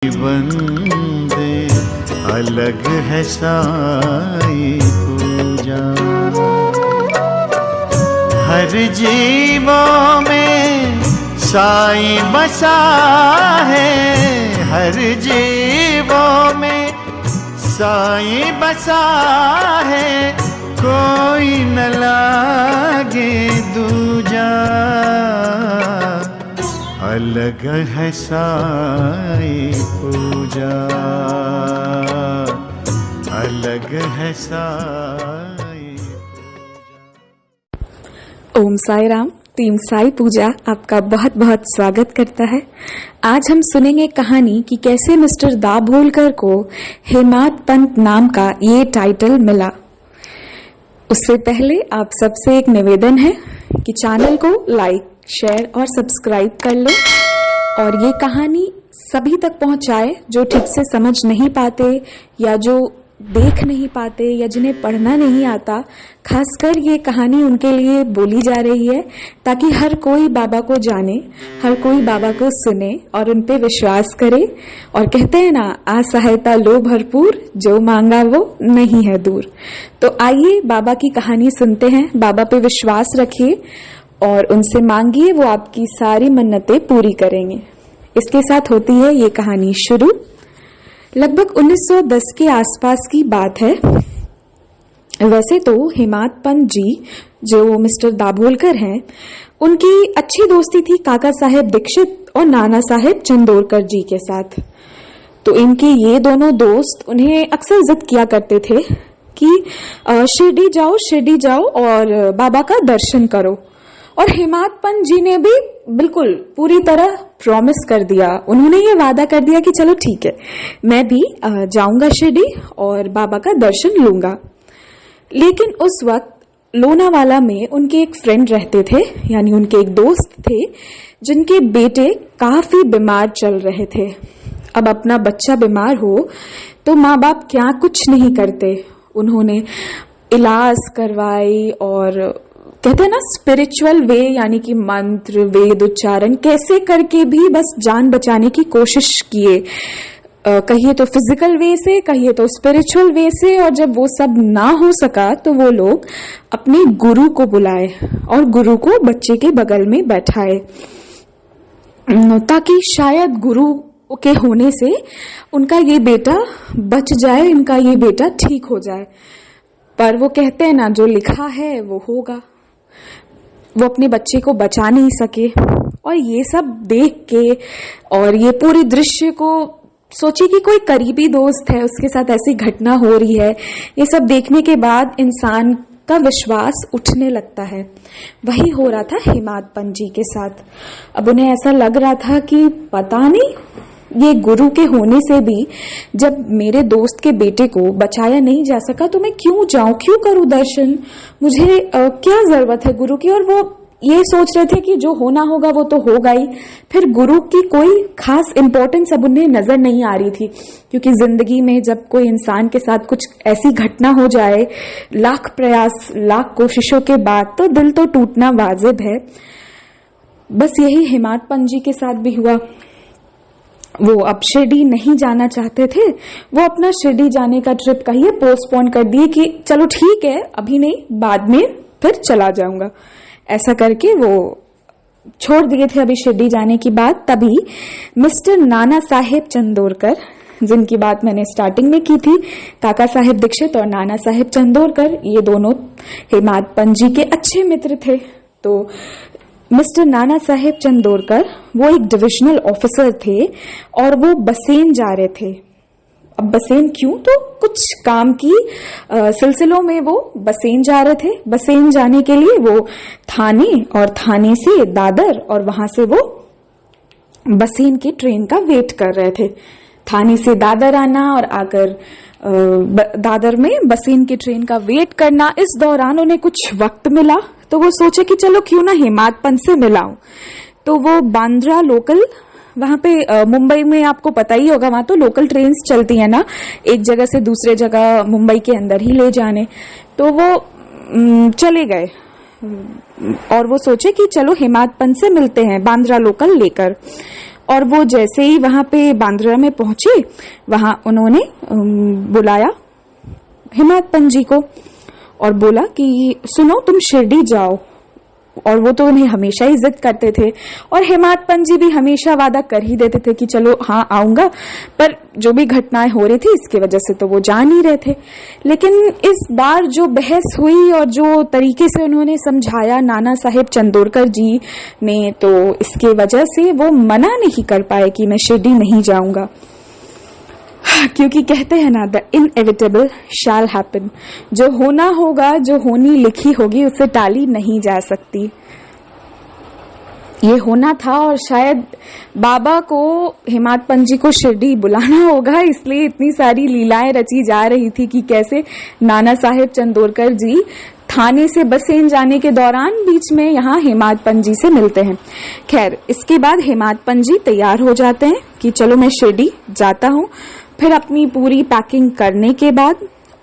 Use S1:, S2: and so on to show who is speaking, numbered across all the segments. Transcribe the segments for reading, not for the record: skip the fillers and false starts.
S1: वंदे अलग है साई पूजा। हर जीवों में साई बसा है, हर जीवों में साई बसा है, कोई न लागे दूजा। अलग है साई पूजा, अलग है साई पूजा।
S2: ओम साई राम। टीम साई पूजा आपका बहुत बहुत स्वागत करता है। आज हम सुनेंगे कहानी कि कैसे मिस्टर दाभोलकर को हेमाद पंत नाम का ये टाइटल मिला। उससे पहले आप सबसे एक निवेदन है कि चैनल को लाइक, शेयर और सब्सक्राइब कर लें और ये कहानी सभी तक पहुंचाए जो ठीक से समझ नहीं पाते या जो देख नहीं पाते या जिन्हें पढ़ना नहीं आता। खासकर ये कहानी उनके लिए बोली जा रही है ताकि हर कोई बाबा को जाने, हर कोई बाबा को सुने और उन पे विश्वास करे। और कहते हैं ना, असहायता लो भरपूर, जो मांगा वो नहीं है दूर। तो आइए बाबा की कहानी सुनते हैं। बाबा पे विश्वास रखिए और उनसे मांगिए, वो आपकी सारी मन्नतें पूरी करेंगे। इसके साथ होती है ये कहानी शुरू। लगभग 1910 के आसपास की बात है। वैसे तो हेमाद पंत जी जो मिस्टर दाभोलकर हैं, उनकी अच्छी दोस्ती थी काका साहेब दीक्षित और नाना साहेब चंदोरकर जी के साथ। तो इनके ये दोनों दोस्त उन्हें अक्सर जिद किया करते थे कि शिरडी जाओ और बाबा का दर्शन करो। और हेमाद पंत जी ने भी बिल्कुल पूरी तरह प्रॉमिस कर दिया। उन्होंने ये वादा कर दिया कि चलो ठीक है, मैं भी जाऊंगा शिरडी और बाबा का दर्शन लूंगा। लेकिन उस वक्त लोनावाला में उनके एक फ्रेंड रहते थे, यानी उनके एक दोस्त थे जिनके बेटे काफी बीमार चल रहे थे। अब अपना बच्चा बीमार हो तो माँ बाप क्या कुछ नहीं करते। उन्होंने इलाज करवाई और कहते हैं ना स्पिरिचुअल वे, यानी कि मंत्र वेद उच्चारण कैसे करके भी बस जान बचाने की कोशिश किए। कहिए तो फिजिकल वे से, कहिए तो स्पिरिचुअल वे से। और जब वो सब ना हो सका तो वो लोग अपने गुरु को बुलाए और गुरु को बच्चे के बगल में बैठाए ताकि शायद गुरु के होने से उनका ये बेटा बच जाए, इनका ये बेटा ठीक हो जाए। पर वो कहते हैं ना, जो लिखा है वो होगा। वो अपने बच्चे को बचा नहीं सके। और ये सब देख के और ये पूरे दृश्य को सोचिए कि कोई करीबी दोस्त है, उसके साथ ऐसी घटना हो रही है। ये सब देखने के बाद इंसान का विश्वास उठने लगता है। वही हो रहा था हेमाद पंत जी के साथ। अब उन्हें ऐसा लग रहा था कि पता नहीं ये गुरु के होने से भी जब मेरे दोस्त के बेटे को बचाया नहीं जा सका तो मैं क्यों जाऊं, क्यों करूं दर्शन, मुझे क्या जरूरत है गुरु की। और वो ये सोच रहे थे कि जो होना होगा वो तो होगा ही। फिर गुरु की कोई खास इंपॉर्टेंस अब उन्हें नजर नहीं आ रही थी, क्योंकि जिंदगी में जब कोई इंसान के साथ कुछ ऐसी घटना हो जाए, लाख प्रयास लाख कोशिशों के बाद तो दिल तो टूटना वाजिब है। बस यही हेमाद पंत जी के साथ भी हुआ। वो अब शिरडी नहीं जाना चाहते थे। वो अपना शिरडी जाने का ट्रिप कहिए पोस्टपोन कर दिए कि चलो ठीक है, अभी नहीं, बाद में फिर चला जाऊंगा। ऐसा करके वो छोड़ दिए थे अभी शिरडी जाने की बात। तभी मिस्टर नाना साहेब चंदोरकर, जिनकी बात मैंने स्टार्टिंग में की थी, काका साहेब दीक्षित और नाना साहेब चंदोरकर, ये दोनों हेमाद पंत जी के अच्छे मित्र थे। तो मिस्टर नाना साहेब चंदोरकर वो एक डिविजनल ऑफिसर थे और वो बसेन जा रहे थे। अब बसेन क्यों, तो कुछ काम की सिलसिलों में वो बसेन जा रहे थे। बसेन जाने के लिए वो थाने और थाने से दादर और वहां से वो बसेन की ट्रेन का वेट कर रहे थे। थाने से दादर आना और आकर दादर में बसेन की ट्रेन का वेट करना। इस दौरान उन्हें कुछ वक्त मिला तो वो सोचे कि चलो क्यों ना हेमाद पंत से मिलाऊं। तो वो बांद्रा लोकल, वहां पे मुंबई में आपको पता ही होगा, वहां तो लोकल ट्रेन्स चलती है ना, एक जगह से दूसरे जगह मुंबई के अंदर ही ले जाने। तो वो चले गए और वो सोचे कि चलो हेमाद पंत से मिलते हैं, बांद्रा लोकल लेकर। और वो जैसे ही वहां पे बांद्रा में पहुंचे, वहां उन्होंने बुलाया हिमायत पंत जी को और बोला कि सुनो तुम शिरडी जाओ। और वो तो उन्हें हमेशा ही जिद करते थे और हिमायत पंत जी भी हमेशा वादा कर ही देते थे कि चलो हाँ आऊंगा, पर जो भी घटनाएं हो रही थी इसकी वजह से तो वो जा नहीं रहे थे। लेकिन इस बार जो बहस हुई और जो तरीके से उन्होंने समझाया नाना साहेब चंदोरकर जी ने, तो इसके वजह से वो मना नहीं कर पाए कि मैं शिरडी नहीं जाऊंगा, क्योंकि कहते हैं ना, द इनएविटेबल शैल हैपन, जो होना होगा, जो होनी लिखी होगी, उसे टाली नहीं जा सकती। ये होना था और शायद बाबा को हिमायत पंत जी को शिरडी बुलाना होगा, इसलिए इतनी सारी लीलाएं रची जा रही थी कि कैसे नाना साहेब चंदोरकर जी थाने से बसेन जाने के दौरान बीच में यहाँ हिमायत पंत जी से मिलते हैं। खैर, इसके बाद हिमायत पंत जी तैयार हो जाते हैं कि चलो मैं शिरडी जाता हूँ। फिर अपनी पूरी पैकिंग करने के बाद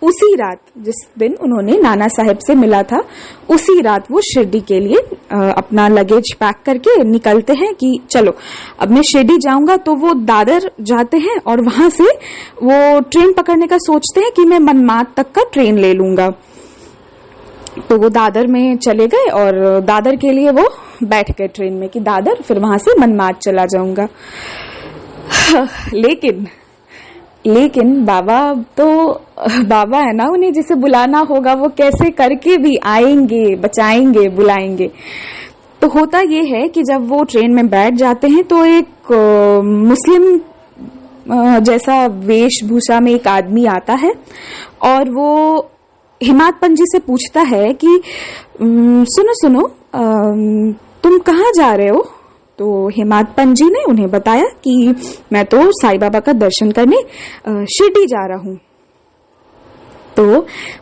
S2: उसी रात, जिस दिन उन्होंने नाना साहेब से मिला था, उसी रात वो शिरडी के लिए अपना लगेज पैक करके निकलते हैं कि चलो अब मैं शिरडी जाऊंगा। तो वो दादर जाते हैं और वहां से वो ट्रेन पकड़ने का सोचते हैं कि मैं मनमाड तक का ट्रेन ले लूंगा। तो वो दादर में चले गए और दादर के लिए वो बैठ गए ट्रेन में कि दादर, फिर वहां से मनमाड चला जाऊंगा। लेकिन बाबा है ना, उन्हें जिसे बुलाना होगा वो कैसे करके भी आएंगे, बचाएंगे, बुलाएंगे। तो होता ये है कि जब वो ट्रेन में बैठ जाते हैं तो एक मुस्लिम जैसा वेशभूषा में एक आदमी आता है और वो हिमायत पंत जी से पूछता है कि सुनो तुम कहाँ जा रहे हो? तो हिमायत पंत जी ने उन्हें बताया कि मैं तो साईं बाबा का दर्शन करने शिरडी जा रहा हूँ। तो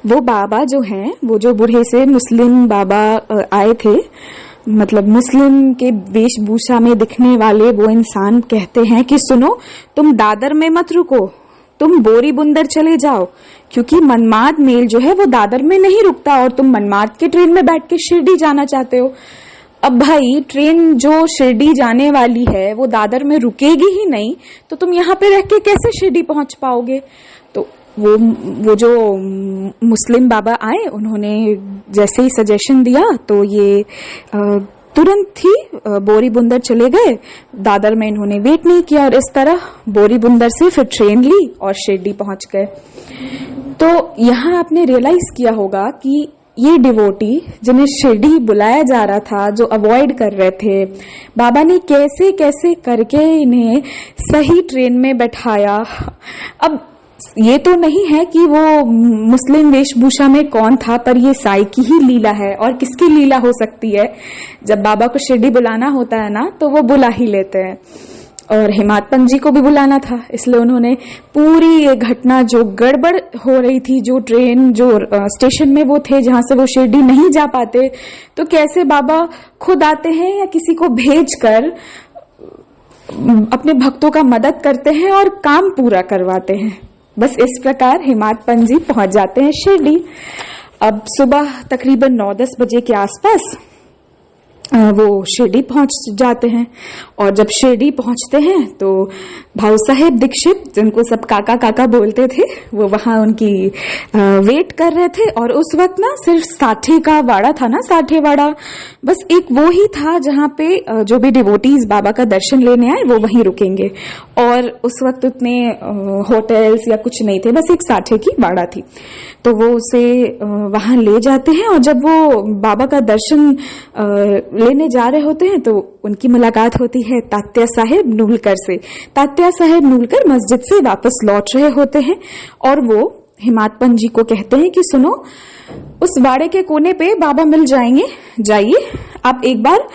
S2: वो बाबा जो हैं, वो जो बूढ़े से मुस्लिम बाबा आए थे, मतलब मुस्लिम के वेशभूषा में दिखने वाले वो इंसान कहते हैं कि सुनो, तुम दादर में मत रुको, तुम बोरी बुंदर चले जाओ, क्योंकि मनमाड मेल जो है वो दादर में नहीं रुकता और तुम मनमाड के ट्रेन में बैठ के शिरडी जाना चाहते हो। अब भाई, ट्रेन जो शिरडी जाने वाली है वो दादर में रुकेगी ही नहीं, तो तुम यहाँ पे रह के कैसे शिरडी पहुंच पाओगे? तो वो जो मुस्लिम बाबा आए, उन्होंने जैसे ही सजेशन दिया तो ये तुरंत ही बोरी बुंदर चले गए। दादर में इन्होंने वेट नहीं किया और इस तरह बोरी बुंदर से फिर ट्रेन ली और शिरडी पहुंच गए। तो यहाँ आपने रियलाइज किया होगा कि ये डिवोटी जिन्हें शिरडी बुलाया जा रहा था, जो अवॉइड कर रहे थे, बाबा ने कैसे कैसे करके इन्हें सही ट्रेन में बैठाया। अब ये तो नहीं है कि वो मुस्लिम वेशभूषा में कौन था, पर ये साईं की ही लीला है। और किसकी लीला हो सकती है? जब बाबा को शिरडी बुलाना होता है ना, तो वो बुला ही लेते हैं। और हिमायत पंत जी को भी बुलाना था, इसलिए उन्होंने पूरी ये घटना जो गड़बड़ हो रही थी, जो ट्रेन जो स्टेशन में वो थे जहां से वो शिरडी नहीं जा पाते, तो कैसे बाबा खुद आते हैं या किसी को भेजकर अपने भक्तों का मदद करते हैं और काम पूरा करवाते हैं। बस इस प्रकार हिमायत पंत जी पहुंच जाते हैं शिरडी। अब सुबह तकरीबन 9-10 बजे के आसपास वो शिरडी पहुंच जाते हैं। और जब शिरडी पहुंचते हैं तो भाऊ साहेब दीक्षित, जिनको सब काका काका बोलते थे, वो वहां उनकी वेट कर रहे थे। और उस वक्त ना सिर्फ साठे का वाड़ा था ना, साठे वाड़ा, बस एक वो ही था जहां पे जो भी डिवोटीज बाबा का दर्शन लेने आए वो वहीं रुकेंगे। और उस वक्त उतने होटल्स या कुछ नहीं थे, बस एक साठे की वाड़ा थी। तो वो उसे वहां ले जाते हैं और जब वो बाबा का दर्शन लेने जा रहे होते हैं तो उनकी मुलाकात होती है तात्या साहेब नूलकर से। तात्या साहेब नूलकर मस्जिद से वापस लौट रहे होते हैं और वो हिमायत पंत जी को कहते हैं कि सुनो, उस वाड़े के कोने पे बाबा मिल जाएंगे, जाइए आप एक बार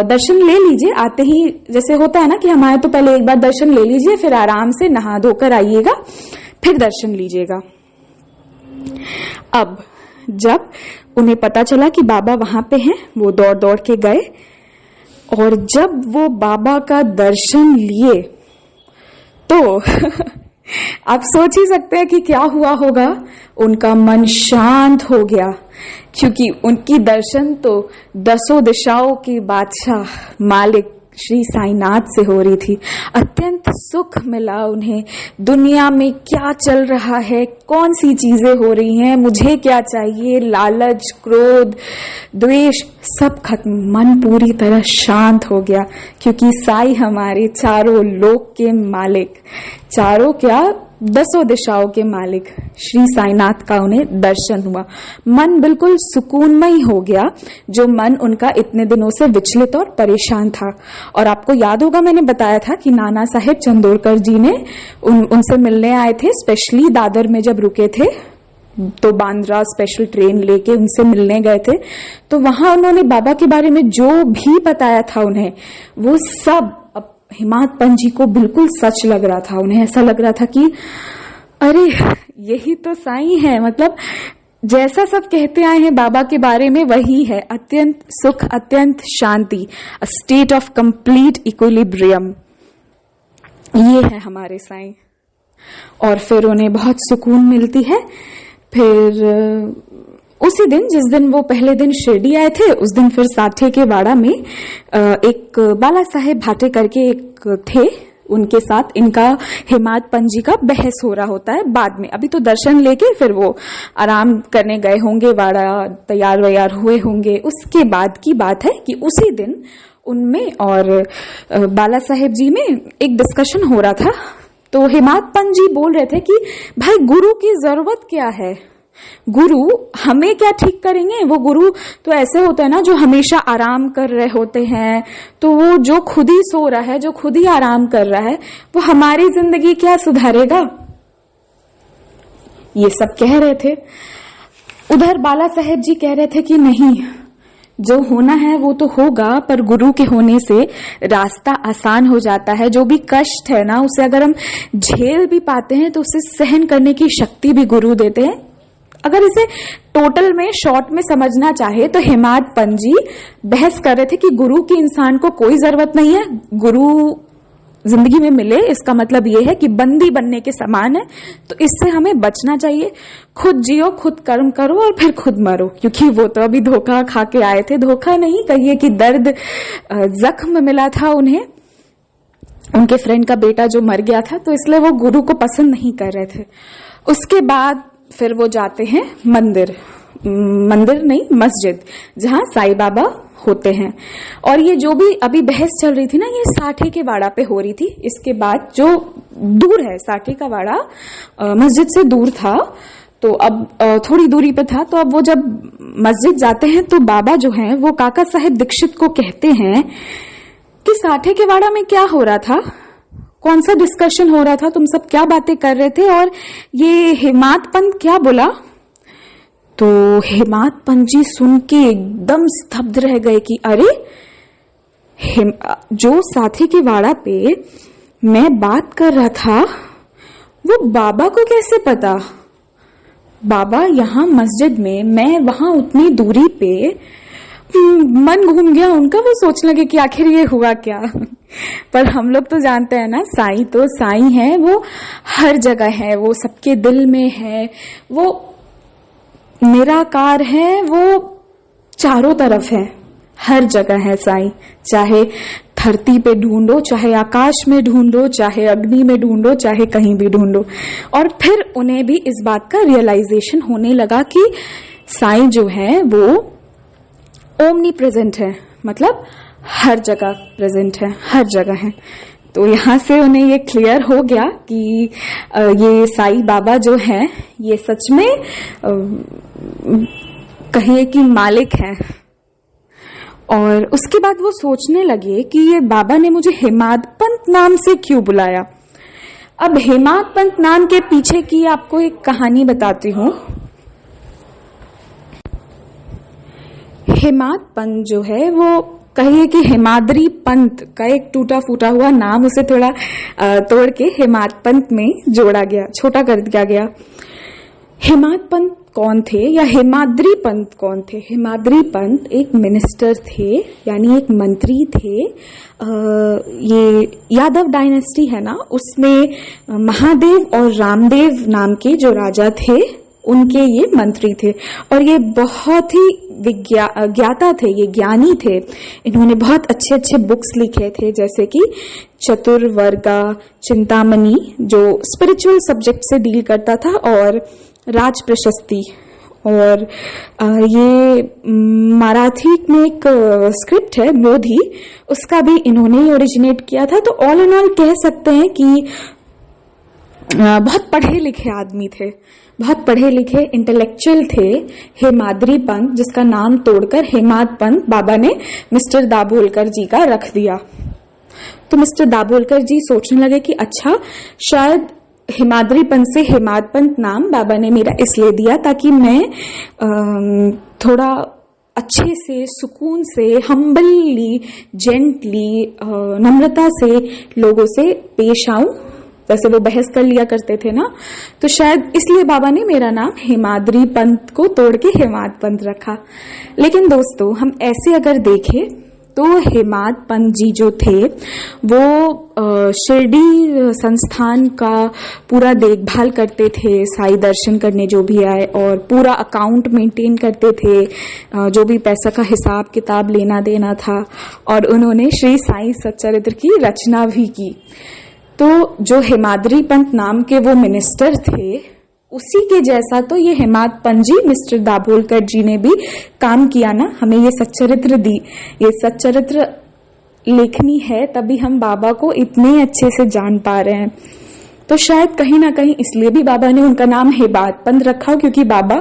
S2: दर्शन ले लीजिए। आते ही जैसे होता है ना कि हमारे, तो पहले एक बार दर्शन ले लीजिए, फिर आराम से नहा धोकर आइएगा, फिर दर्शन लीजिएगा। अब जब उन्हें पता चला कि बाबा वहां पे हैं, वो दौड़ दौड़ के गए और जब वो बाबा का दर्शन लिए तो आप सोच ही सकते हैं कि क्या हुआ होगा। उनका मन शांत हो गया, क्योंकि उनकी दर्शन तो 10 दिशाओं के बादशाह मालिक श्री साईनाथ से हो रही थी। अत्यंत सुख मिला उन्हें। दुनिया में क्या चल रहा है, कौन सी चीजें हो रही हैं, मुझे क्या चाहिए, लालच, क्रोध, द्वेष सब खत्म। मन पूरी तरह शांत हो गया, क्योंकि साई हमारे चारों लोक के मालिक, चारों क्या 10 दिशाओं के मालिक श्री साईनाथ का उन्हें दर्शन हुआ। मन बिल्कुल सुकूनमय हो गया, जो मन उनका इतने दिनों से विचलित और परेशान था। और आपको याद होगा, मैंने बताया था कि नाना साहेब चंदोरकर जी ने उनसे मिलने आए थे, स्पेशली दादर में जब रुके थे तो बांद्रा स्पेशल ट्रेन लेके उनसे मिलने गए थे। तो वहां उन्होंने बाबा के बारे में जो भी बताया था उन्हें, वो सब हिमात पंत जी को बिल्कुल सच लग रहा था। उन्हें ऐसा लग रहा था कि अरे यही तो साईं है, मतलब जैसा सब कहते आए हैं बाबा के बारे में वही है। अत्यंत सुख, अत्यंत शांति, a state of complete equilibrium, ये है हमारे साईं। और फिर उन्हें बहुत सुकून मिलती है। फिर उसी दिन, जिस दिन वो पहले दिन शिरडी आए थे, उस दिन फिर साठे के वाड़ा में एक बाला साहेब भाटे करके एक थे, उनके साथ इनका हिमात पंत जी का बहस हो रहा होता है। बाद में, अभी तो दर्शन लेके फिर वो आराम करने गए होंगे, वाड़ा तैयार वैयार हुए होंगे। उसके बाद की बात है कि उसी दिन उनमें और बाला साहेब जी में एक डिस्कशन हो रहा था। तो हिमात पंत जी बोल रहे थे कि भाई गुरु की जरूरत क्या है, गुरु हमें क्या ठीक करेंगे। वो गुरु तो ऐसे होते हैं ना जो हमेशा आराम कर रहे होते हैं, तो वो जो खुद ही सो रहा है, जो खुद ही आराम कर रहा है, वो हमारी जिंदगी क्या सुधारेगा, ये सब कह रहे थे। उधर बाला साहेब जी कह रहे थे कि नहीं, जो होना है वो तो होगा, पर गुरु के होने से रास्ता आसान हो जाता है। जो भी कष्ट है ना, उसे अगर हम झेल भी पाते हैं तो उसे सहन करने की शक्ति भी गुरु देते हैं। अगर इसे टोटल में, शॉर्ट में समझना चाहे तो हिमात पंत जी बहस कर रहे थे कि गुरु की इंसान को कोई जरूरत नहीं है, गुरु जिंदगी में मिले इसका मतलब ये है कि बंदी बनने के समान है, तो इससे हमें बचना चाहिए। खुद जियो, खुद कर्म करो और फिर खुद मरो, क्योंकि वो तो अभी धोखा खा के आए थे। धोखा नहीं कहिए कि दर्द, जख्म मिला था उन्हें, उनके फ्रेंड का बेटा जो मर गया था, तो इसलिए वो गुरु को पसंद नहीं कर रहे थे। उसके बाद फिर वो जाते हैं मंदिर नहीं, मस्जिद, जहां साईं बाबा होते हैं। और ये जो भी अभी बहस चल रही थी ना, ये साठे के वाड़ा पे हो रही थी। इसके बाद जो दूर है, साठे का वाड़ा मस्जिद से दूर था, तो अब थोड़ी दूरी पे था। तो अब वो जब मस्जिद जाते हैं तो बाबा जो हैं वो काका साहेब दीक्षित को कहते हैं कि साठे के वाड़ा में क्या हो रहा था, कौन सा डिस्कशन हो रहा था, तुम सब क्या बातें कर रहे थे, और ये हिमात पंत क्या बोला। तो हिमात पंत जी सुन के एकदम स्तब्ध रह गए कि अरे, जो साथी के वाड़ा पे मैं बात कर रहा था वो बाबा को कैसे पता। बाबा यहाँ मस्जिद में, मैं वहां उतनी दूरी पे। मन घूम गया उनका, वो सोचने लगे कि आखिर ये हुआ क्या। पर हम लोग तो जानते हैं ना, साईं तो साईं है, वो हर जगह है, वो सबके दिल में है, वो निराकार है, वो चारों तरफ है, हर जगह है साईं। चाहे धरती पे ढूंढो, चाहे आकाश में ढूंढो, चाहे अग्नि में ढूंढो, चाहे कहीं भी ढूंढो। और फिर उन्हें भी इस बात का रियलाइजेशन होने लगा कि साईं जो है वो ओमनी प्रेजेंट है, मतलब हर जगह प्रेजेंट है, हर जगह है। तो यहाँ से उन्हें ये क्लियर हो गया कि ये साईं बाबा जो हैं ये सच में कहिए कि मालिक है। और उसके बाद वो सोचने लगे कि ये बाबा ने मुझे हिमात पंत नाम से क्यों बुलाया। अब हिमात पंत नाम के पीछे की आपको एक कहानी बताती हूँ। हिमात पंत जो है वो कहिए कि हिमाद्री पंत का एक टूटा फूटा हुआ नाम, उसे थोड़ा तोड़ के हिमात पंत में जोड़ा गया, छोटा कर दिया गया। हिमात पंत कौन थे या हिमाद्री पंत कौन थे? हिमाद्री पंत एक मिनिस्टर थे, यानी एक मंत्री थे। ये यादव डायनेस्टी है ना, उसमें महादेव और रामदेव नाम के जो राजा थे उनके ये मंत्री थे। और ये बहुत ही ज्ञाता थे, ये ज्ञानी थे। इन्होंने बहुत अच्छे अच्छे बुक्स लिखे थे, जैसे कि चतुर्वर्गा, चिंतामणि जो स्पिरिचुअल सब्जेक्ट से डील करता था, और राज प्रशस्ति। और ये मराठी में एक स्क्रिप्ट है मोधी, उसका भी इन्होंने ही ओरिजिनेट किया था। तो ऑल इन ऑल कह सकते हैं कि बहुत पढ़े लिखे आदमी थे, बहुत पढ़े लिखे इंटेलेक्चुअल थे हेमाद्री पंत, जिसका नाम तोड़कर हेमाद पंत बाबा ने मिस्टर दाभोलकर जी का रख दिया। तो मिस्टर दाभोलकर जी सोचने लगे कि अच्छा, शायद हेमाद्री पंत से हेमाद पंत नाम बाबा ने मेरा इसलिए दिया ताकि मैं थोड़ा अच्छे से, सुकून से, हम्बली, जेंटली, नम्रता से लोगों से पेश आऊं। वैसे वो बहस कर लिया करते थे ना, तो शायद इसलिए बाबा ने मेरा नाम हेमाद्री पंत को तोड़ के हेमाद पंत रखा। लेकिन दोस्तों, हम ऐसे अगर देखें तो हेमाद पंत जी जो थे वो शिरडी संस्थान का पूरा देखभाल करते थे, साई दर्शन करने जो भी आए, और पूरा अकाउंट मेंटेन करते थे, जो भी पैसा का हिसाब किताब लेना देना था। और उन्होंने श्री साई सच्चरित्र की रचना भी की। तो जो हेमाद्री पंत नाम के वो मिनिस्टर थे, उसी के जैसा तो ये हेमाद पंत जी, मिस्टर दाभोलकर जी ने भी काम किया ना, हमें ये सच्चरित्र दी। ये सच्चरित्र लेखनी है तभी हम बाबा को इतने अच्छे से जान पा रहे हैं। तो शायद कहीं ना कहीं इसलिए भी बाबा ने उनका नाम हेमाद पंत रखा हो, क्योंकि बाबा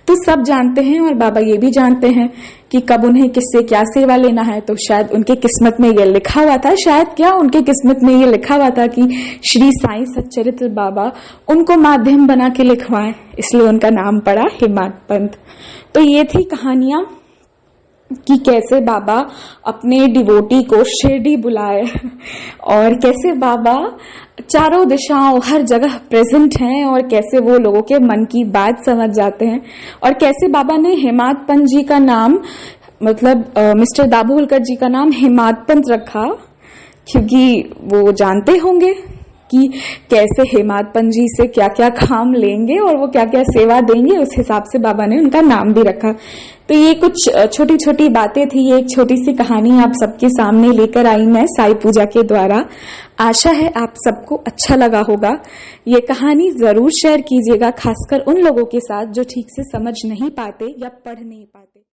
S2: तो सब जानते हैं और बाबा ये भी जानते हैं कि कब उन्हें किससे क्या सेवा लेना है। तो शायद उनके किस्मत में ये लिखा हुआ था, शायद क्या उनके किस्मत में ये लिखा हुआ था कि श्री साई सच्चरित्र बाबा उनको माध्यम बना के लिखवाएं, इसलिए उनका नाम पड़ा हेमाद पंत। तो ये थी कहानियां कि कैसे बाबा अपने डिवोटी को शिरडी बुलाए, और कैसे बाबा चारों दिशाओं हर जगह प्रेजेंट हैं, और कैसे वो लोगों के मन की बात समझ जाते हैं। और कैसे बाबा ने हेमाद पंत जी का नाम, मतलब मिस्टर दाभोलकर जी का नाम हेमाद पंत रखा, क्योंकि वो जानते होंगे कि कैसे हेमाद पंत जी से क्या क्या काम लेंगे और वो क्या क्या सेवा देंगे, उस हिसाब से बाबा ने उनका नाम भी रखा। तो ये कुछ छोटी छोटी बातें थी, ये एक छोटी सी कहानी आप सबके सामने लेकर आई मैं साई पूजा के द्वारा। आशा है आप सबको अच्छा लगा होगा। ये कहानी जरूर शेयर कीजिएगा, खासकर उन लोगों के साथ जो ठीक से समझ नहीं पाते या पढ़ नहीं पाते।